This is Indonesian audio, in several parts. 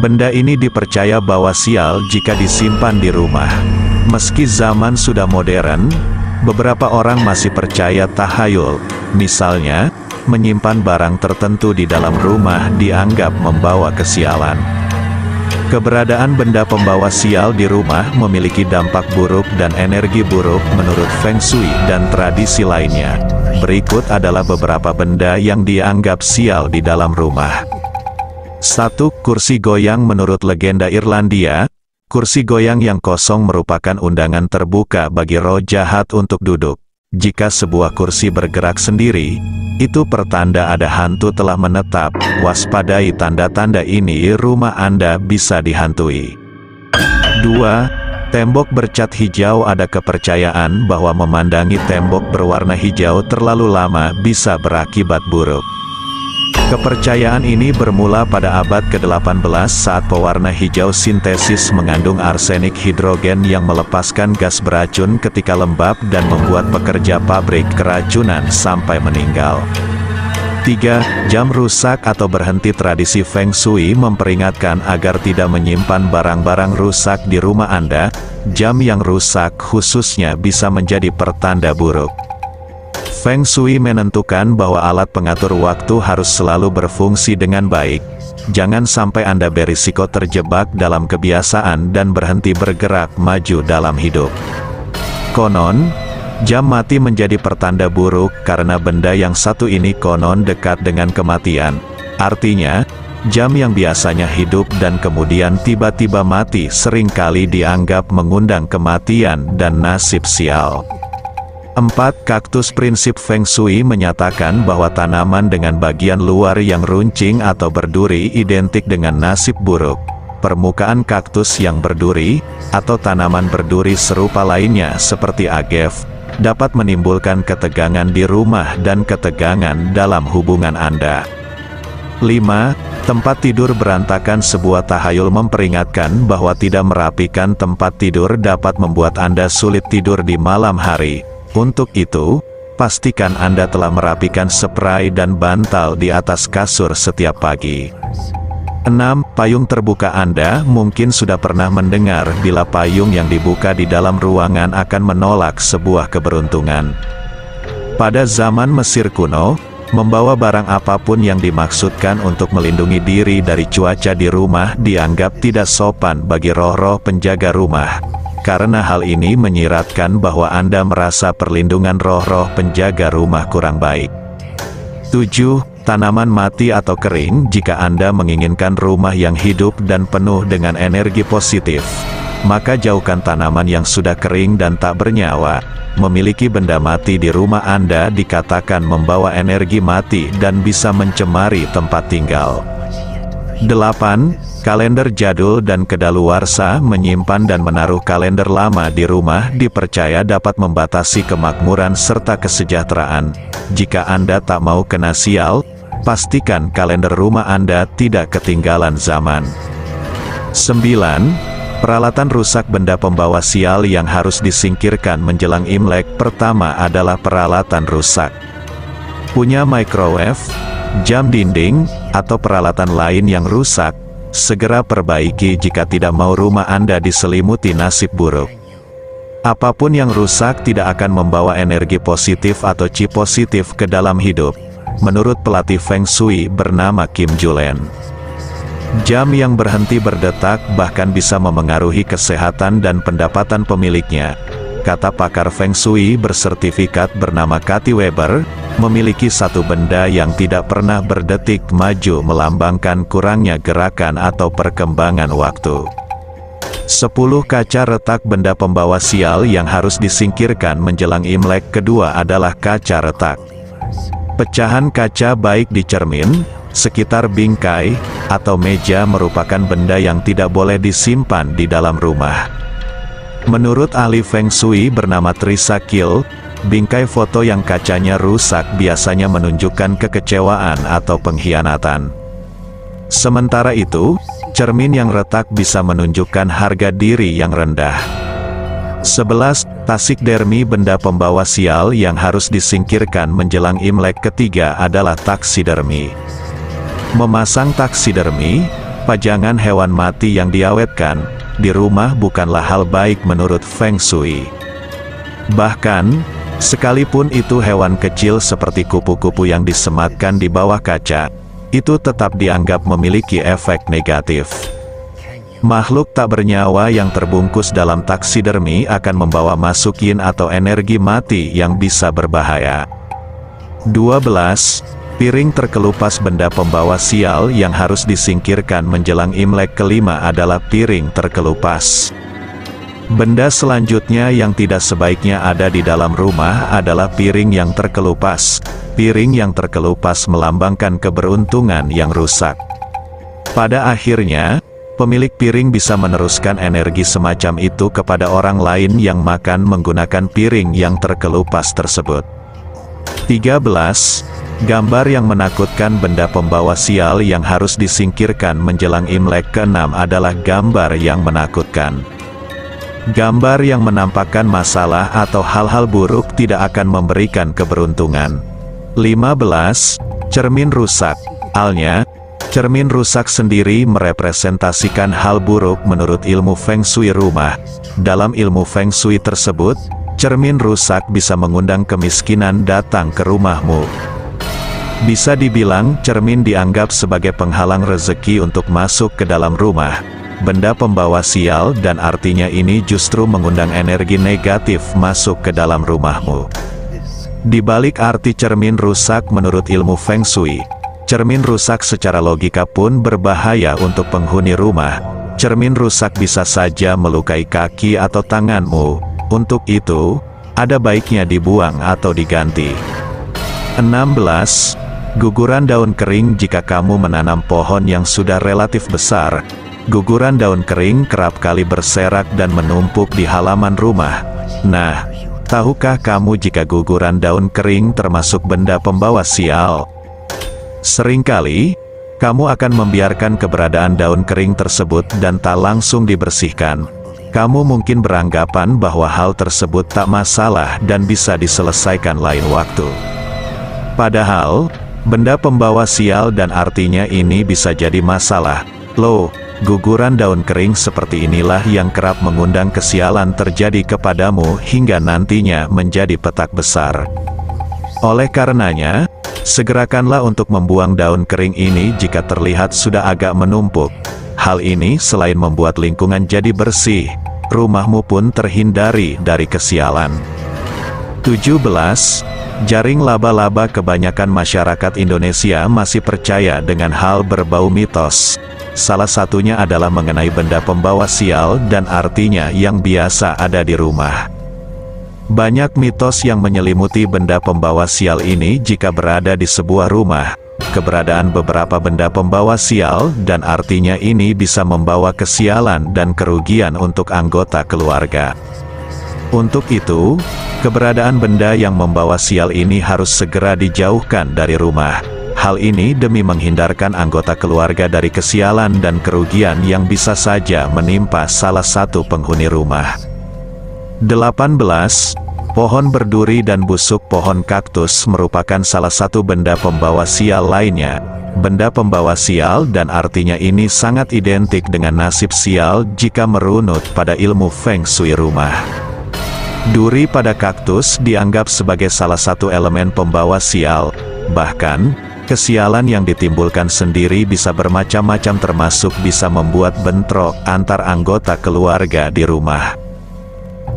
Benda ini dipercaya bawa sial jika disimpan di rumah. Meski zaman sudah modern, beberapa orang masih percaya tahayul. Misalnya, menyimpan barang tertentu di dalam rumah dianggap membawa kesialan. Keberadaan benda pembawa sial di rumah memiliki dampak buruk dan energi buruk menurut Feng Shui dan tradisi lainnya. Berikut adalah beberapa benda yang dianggap sial di dalam rumah. 1. Kursi goyang. Menurut legenda Irlandia, kursi goyang yang kosong merupakan undangan terbuka bagi roh jahat untuk duduk. Jika sebuah kursi bergerak sendiri, itu pertanda ada hantu telah menetap. Waspadai tanda-tanda ini, rumah Anda bisa dihantui. 2. Tembok bercat hijau. Ada kepercayaan bahwa memandangi tembok berwarna hijau terlalu lama bisa berakibat buruk. Kepercayaan ini bermula pada abad ke-18 saat pewarna hijau sintesis mengandung arsenik hidrogen yang melepaskan gas beracun ketika lembab dan membuat pekerja pabrik keracunan sampai meninggal. 3. Jam rusak atau berhenti. Tradisi Feng Shui memperingatkan agar tidak menyimpan barang-barang rusak di rumah Anda. Jam yang rusak khususnya bisa menjadi pertanda buruk. Feng Shui menentukan bahwa alat pengatur waktu harus selalu berfungsi dengan baik. Jangan sampai Anda berisiko terjebak dalam kebiasaan dan berhenti bergerak maju dalam hidup. Konon, jam mati menjadi pertanda buruk karena benda yang satu ini konon dekat dengan kematian. Artinya, jam yang biasanya hidup dan kemudian tiba-tiba mati seringkali dianggap mengundang kematian dan nasib sial. 4. Kaktus. Prinsip Feng Shui menyatakan bahwa tanaman dengan bagian luar yang runcing atau berduri identik dengan nasib buruk. Permukaan kaktus yang berduri, atau tanaman berduri serupa lainnya seperti agave, dapat menimbulkan ketegangan di rumah dan ketegangan dalam hubungan Anda. 5. Tempat tidur berantakan. Sebuah tahayul memperingatkan bahwa tidak merapikan tempat tidur dapat membuat Anda sulit tidur di malam hari. Untuk itu, pastikan Anda telah merapikan spray dan bantal di atas kasur setiap pagi. 6. Payung terbuka. Anda mungkin sudah pernah mendengar bila payung yang dibuka di dalam ruangan akan menolak sebuah keberuntungan. Pada zaman Mesir kuno, membawa barang apapun yang dimaksudkan untuk melindungi diri dari cuaca di rumah dianggap tidak sopan bagi roh-roh penjaga rumah. Karena hal ini menyiratkan bahwa Anda merasa perlindungan roh-roh penjaga rumah kurang baik. 7. Tanaman mati atau kering. Jika Anda menginginkan rumah yang hidup dan penuh dengan energi positif, maka jauhkan tanaman yang sudah kering dan tak bernyawa. Memiliki benda mati di rumah Anda dikatakan membawa energi mati dan bisa mencemari tempat tinggal. 8. Kalender jadul dan kedaluarsa. Menyimpan dan menaruh kalender lama di rumah dipercaya dapat membatasi kemakmuran serta kesejahteraan. Jika Anda tak mau kena sial, pastikan kalender rumah Anda tidak ketinggalan zaman. 9. Peralatan rusak. Benda pembawa sial yang harus disingkirkan menjelang Imlek. Pertama adalah peralatan rusak. Punya microwave, jam dinding, atau peralatan lain yang rusak, segera perbaiki jika tidak mau rumah Anda diselimuti nasib buruk. Apapun yang rusak tidak akan membawa energi positif atau chi positif ke dalam hidup, menurut pelatih Feng Shui bernama Kim Julen. Jam yang berhenti berdetak bahkan bisa memengaruhi kesehatan dan pendapatan pemiliknya. Kata pakar Feng Shui bersertifikat bernama Cathy Weber, memiliki satu benda yang tidak pernah berdetik maju melambangkan kurangnya gerakan atau perkembangan waktu. 10. Kaca retak. Benda pembawa sial yang harus disingkirkan menjelang Imlek. Kedua adalah kaca retak. Pecahan kaca baik di cermin, sekitar bingkai, atau meja merupakan benda yang tidak boleh disimpan di dalam rumah. Menurut ahli Feng Shui bernama Trisha Kill, bingkai foto yang kacanya rusak biasanya menunjukkan kekecewaan atau pengkhianatan. Sementara itu, cermin yang retak bisa menunjukkan harga diri yang rendah. 11. Taksidermi. Benda pembawa sial yang harus disingkirkan menjelang Imlek. Ketiga adalah taksidermi. Memasang taksidermi, pajangan hewan mati yang diawetkan di rumah bukanlah hal baik menurut Feng Shui. Bahkan, sekalipun itu hewan kecil seperti kupu-kupu yang disematkan di bawah kaca, itu tetap dianggap memiliki efek negatif. Makhluk tak bernyawa yang terbungkus dalam taksidermi akan membawa masuk yin atau energi mati yang bisa berbahaya. 12. Piring terkelupas. Benda pembawa sial yang harus disingkirkan menjelang Imlek kelima adalah piring terkelupas. Benda selanjutnya yang tidak sebaiknya ada di dalam rumah adalah piring yang terkelupas. Piring yang terkelupas melambangkan keberuntungan yang rusak. Pada akhirnya, pemilik piring bisa meneruskan energi semacam itu kepada orang lain yang makan menggunakan piring yang terkelupas tersebut. 13. Gambar yang menakutkan. Benda pembawa sial yang harus disingkirkan menjelang Imlek ke-6 adalah gambar yang menakutkan. Gambar yang menampakkan masalah atau hal-hal buruk tidak akan memberikan keberuntungan. 15. Cermin rusak. Halnya, cermin rusak sendiri merepresentasikan hal buruk menurut ilmu Feng Shui rumah. Dalam ilmu Feng Shui tersebut, cermin rusak bisa mengundang kemiskinan datang ke rumahmu. Bisa dibilang, cermin dianggap sebagai penghalang rezeki untuk masuk ke dalam rumah. Benda pembawa sial dan artinya ini justru mengundang energi negatif masuk ke dalam rumahmu. Di balik arti cermin rusak menurut ilmu Feng Shui, cermin rusak secara logika pun berbahaya untuk penghuni rumah. Cermin rusak bisa saja melukai kaki atau tanganmu. Untuk itu, ada baiknya dibuang atau diganti. 16. Guguran daun kering. Jika kamu menanam pohon yang sudah relatif besar, guguran daun kering kerap kali berserak dan menumpuk di halaman rumah. Nah, tahukah kamu jika guguran daun kering termasuk benda pembawa sial? Seringkali, kamu akan membiarkan keberadaan daun kering tersebut dan tak langsung dibersihkan. Kamu mungkin beranggapan bahwa hal tersebut tak masalah dan bisa diselesaikan lain waktu. Padahal, benda pembawa sial dan artinya ini bisa jadi masalah. Loh, guguran daun kering seperti inilah yang kerap mengundang kesialan terjadi kepadamu hingga nantinya menjadi petak besar. Oleh karenanya, segerakanlah untuk membuang daun kering ini jika terlihat sudah agak menumpuk. Hal ini selain membuat lingkungan jadi bersih, rumahmu pun terhindari dari kesialan. 17. Jaring laba-laba. Kebanyakan masyarakat Indonesia masih percaya dengan hal berbau mitos. Salah satunya adalah mengenai benda pembawa sial dan artinya yang biasa ada di rumah. Banyak mitos yang menyelimuti benda pembawa sial ini jika berada di sebuah rumah. Keberadaan beberapa benda pembawa sial dan artinya ini bisa membawa kesialan dan kerugian untuk anggota keluarga. Untuk itu, keberadaan benda yang membawa sial ini harus segera dijauhkan dari rumah. Hal ini demi menghindarkan anggota keluarga dari kesialan dan kerugian yang bisa saja menimpa salah satu penghuni rumah. 18. Pohon berduri dan busuk. Pohon kaktus merupakan salah satu benda pembawa sial lainnya. Benda pembawa sial dan artinya ini sangat identik dengan nasib sial jika merunut pada ilmu Feng Shui rumah. Duri pada kaktus dianggap sebagai salah satu elemen pembawa sial. Bahkan, kesialan yang ditimbulkan sendiri bisa bermacam-macam termasuk bisa membuat bentrok antar anggota keluarga di rumah.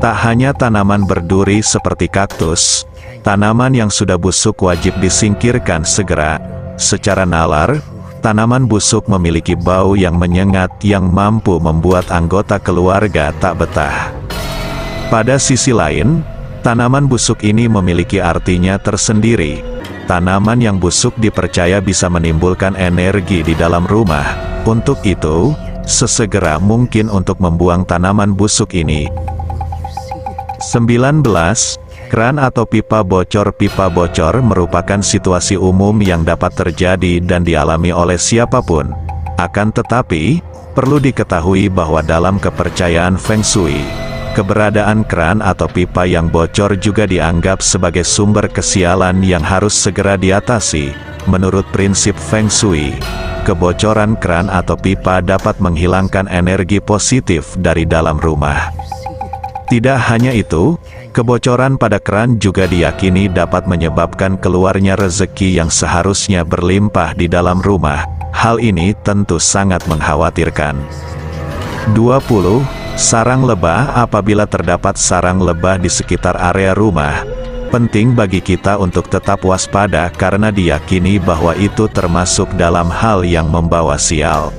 Tak hanya tanaman berduri seperti kaktus, tanaman yang sudah busuk wajib disingkirkan segera. Secara nalar, tanaman busuk memiliki bau yang menyengat yang mampu membuat anggota keluarga tak betah. Pada sisi lain, tanaman busuk ini memiliki artinya tersendiri. Tanaman yang busuk dipercaya bisa menimbulkan energi di dalam rumah. Untuk itu, sesegera mungkin untuk membuang tanaman busuk ini. 19. Kran atau pipa bocor. Pipa bocor merupakan situasi umum yang dapat terjadi dan dialami oleh siapapun. Akan tetapi, perlu diketahui bahwa dalam kepercayaan Feng Shui, keberadaan kran atau pipa yang bocor juga dianggap sebagai sumber kesialan yang harus segera diatasi. Menurut prinsip Feng Shui, kebocoran keran atau pipa dapat menghilangkan energi positif dari dalam rumah. Tidak hanya itu, kebocoran pada keran juga diyakini dapat menyebabkan keluarnya rezeki yang seharusnya berlimpah di dalam rumah. Hal ini tentu sangat mengkhawatirkan. 20. Sarang lebah. Apabila terdapat sarang lebah di sekitar area rumah, penting bagi kita untuk tetap waspada karena diyakini bahwa itu termasuk dalam hal yang membawa sial.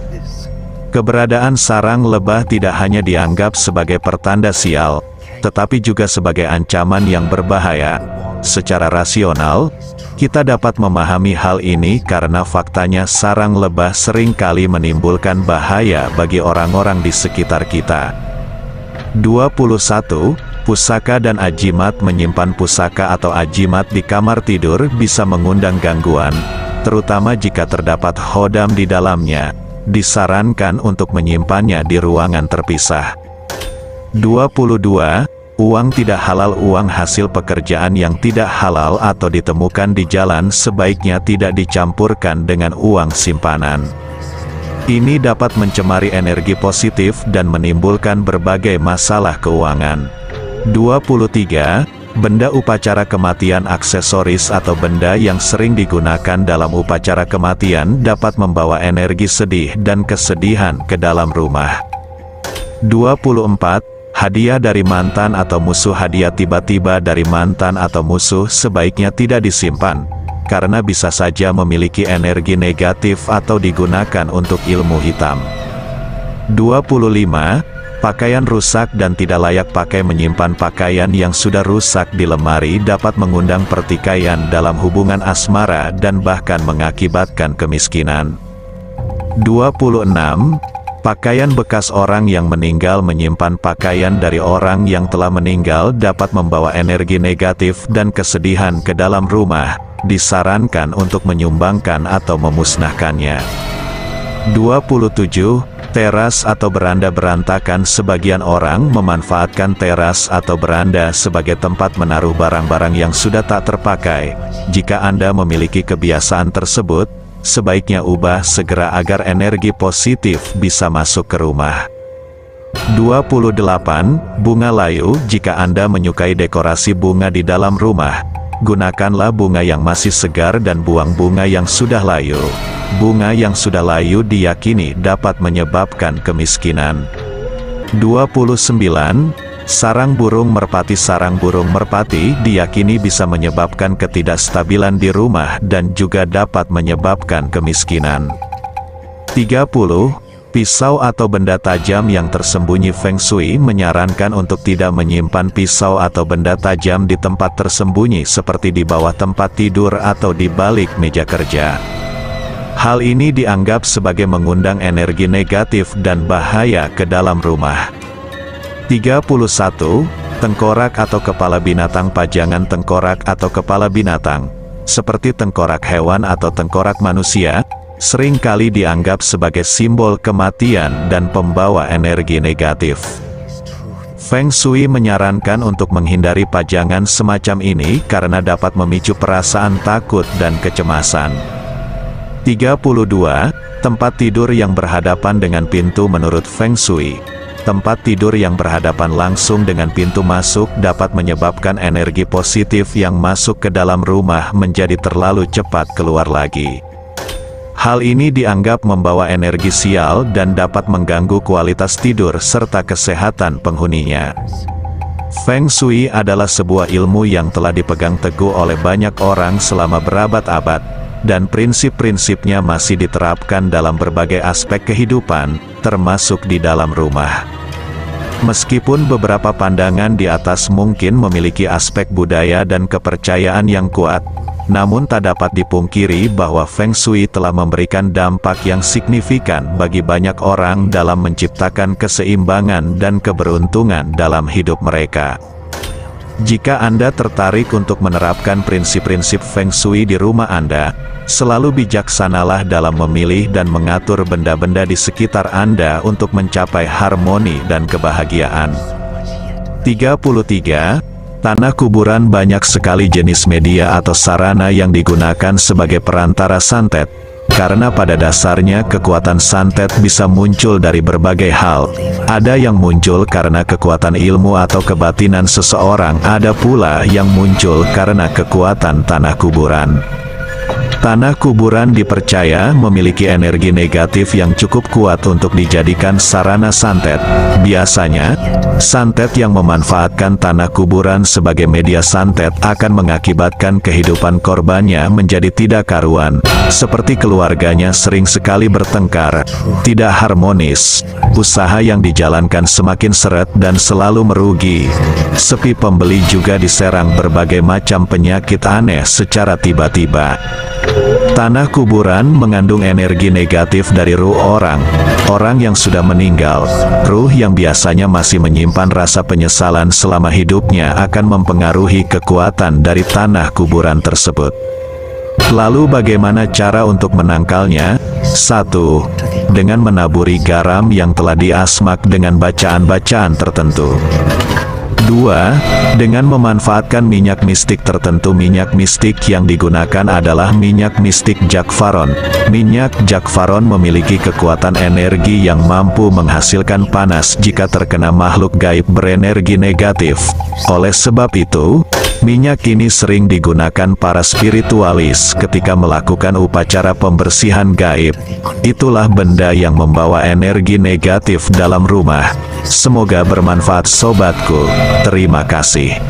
Keberadaan sarang lebah tidak hanya dianggap sebagai pertanda sial, tetapi juga sebagai ancaman yang berbahaya. Secara rasional, kita dapat memahami hal ini karena faktanya sarang lebah seringkali menimbulkan bahaya bagi orang-orang di sekitar kita. 21. Pusaka dan ajimat. Menyimpan pusaka atau ajimat di kamar tidur bisa mengundang gangguan, terutama jika terdapat khodam di dalamnya. Disarankan untuk menyimpannya di ruangan terpisah. 22. Uang tidak halal. Uang hasil pekerjaan yang tidak halal atau ditemukan di jalan sebaiknya tidak dicampurkan dengan uang simpanan. Ini dapat mencemari energi positif dan menimbulkan berbagai masalah keuangan. 23. Benda upacara kematian. Aksesoris atau benda yang sering digunakan dalam upacara kematian dapat membawa energi sedih dan kesedihan ke dalam rumah. 24. Hadiah dari mantan atau musuh. Hadiah tiba-tiba dari mantan atau musuh sebaiknya tidak disimpan, karena bisa saja memiliki energi negatif atau digunakan untuk ilmu hitam. 25. Pakaian rusak dan tidak layak pakai. Menyimpan pakaian yang sudah rusak di lemari dapat mengundang pertikaian dalam hubungan asmara dan bahkan mengakibatkan kemiskinan. 26. Pakaian bekas orang yang meninggal. Menyimpan pakaian dari orang yang telah meninggal dapat membawa energi negatif dan kesedihan ke dalam rumah. Disarankan untuk menyumbangkan atau memusnahkannya. 27. Teras atau beranda berantakan. Sebagian orang memanfaatkan teras atau beranda sebagai tempat menaruh barang-barang yang sudah tak terpakai. Jika Anda memiliki kebiasaan tersebut, sebaiknya ubah segera agar energi positif bisa masuk ke rumah. 28. Bunga layu. Jika Anda menyukai dekorasi bunga di dalam rumah, gunakanlah bunga yang masih segar dan buang bunga yang sudah layu. Bunga yang sudah layu diyakini dapat menyebabkan kemiskinan. 29. Sarang burung merpati. Sarang burung merpati diyakini bisa menyebabkan ketidakstabilan di rumah dan juga dapat menyebabkan kemiskinan. 30. Pisau atau benda tajam yang tersembunyi. Feng Shui menyarankan untuk tidak menyimpan pisau atau benda tajam di tempat tersembunyi seperti di bawah tempat tidur atau di balik meja kerja. Hal ini dianggap sebagai mengundang energi negatif dan bahaya ke dalam rumah. 31. Tengkorak atau kepala binatang. Pajangan tengkorak atau kepala binatang, seperti tengkorak hewan atau tengkorak manusia, seringkali dianggap sebagai simbol kematian dan pembawa energi negatif. Feng Shui menyarankan untuk menghindari pajangan semacam ini karena dapat memicu perasaan takut dan kecemasan. 32. Tempat tidur yang berhadapan dengan pintu. Menurut Feng Shui, tempat tidur yang berhadapan langsung dengan pintu masuk dapat menyebabkan energi positif yang masuk ke dalam rumah menjadi terlalu cepat keluar lagi. Hal ini dianggap membawa energi sial dan dapat mengganggu kualitas tidur serta kesehatan penghuninya. Feng Shui adalah sebuah ilmu yang telah dipegang teguh oleh banyak orang selama berabad-abad, dan prinsip-prinsipnya masih diterapkan dalam berbagai aspek kehidupan, termasuk di dalam rumah. Meskipun beberapa pandangan di atas mungkin memiliki aspek budaya dan kepercayaan yang kuat, namun tak dapat dipungkiri bahwa Feng Shui telah memberikan dampak yang signifikan bagi banyak orang dalam menciptakan keseimbangan dan keberuntungan dalam hidup mereka. Jika Anda tertarik untuk menerapkan prinsip-prinsip Feng Shui di rumah Anda, selalu bijaksanalah dalam memilih dan mengatur benda-benda di sekitar Anda untuk mencapai harmoni dan kebahagiaan. 33. Tanah kuburan banyak sekali jenis media atau sarana yang digunakan sebagai perantara santet. Karena pada dasarnya kekuatan santet bisa muncul dari berbagai hal. Ada yang muncul karena kekuatan ilmu atau kebatinan seseorang, ada pula yang muncul karena kekuatan tanah kuburan. Tanah kuburan dipercaya memiliki energi negatif yang cukup kuat untuk dijadikan sarana santet. Biasanya, santet yang memanfaatkan tanah kuburan sebagai media santet akan mengakibatkan kehidupan korbannya menjadi tidak karuan. Seperti keluarganya sering sekali bertengkar, tidak harmonis, usaha yang dijalankan semakin seret dan selalu merugi. Sepi pembeli juga diserang berbagai macam penyakit aneh secara tiba-tiba. Tanah kuburan mengandung energi negatif dari ruh orang yang sudah meninggal. Ruh yang biasanya masih menyimpan rasa penyesalan selama hidupnya akan mempengaruhi kekuatan dari tanah kuburan tersebut. Lalu bagaimana cara untuk menangkalnya? 1. Dengan menaburi garam yang telah diasmak dengan bacaan-bacaan tertentu. 2. Dengan memanfaatkan minyak mistik tertentu. Minyak mistik yang digunakan adalah minyak mistik jakfaron. Minyak jakfaron memiliki kekuatan energi yang mampu menghasilkan panas jika terkena makhluk gaib berenergi negatif. Oleh sebab itu, minyak ini sering digunakan para spiritualis ketika melakukan upacara pembersihan gaib. Itulah benda yang membawa energi negatif dalam rumah. Semoga bermanfaat sobatku. Terima kasih.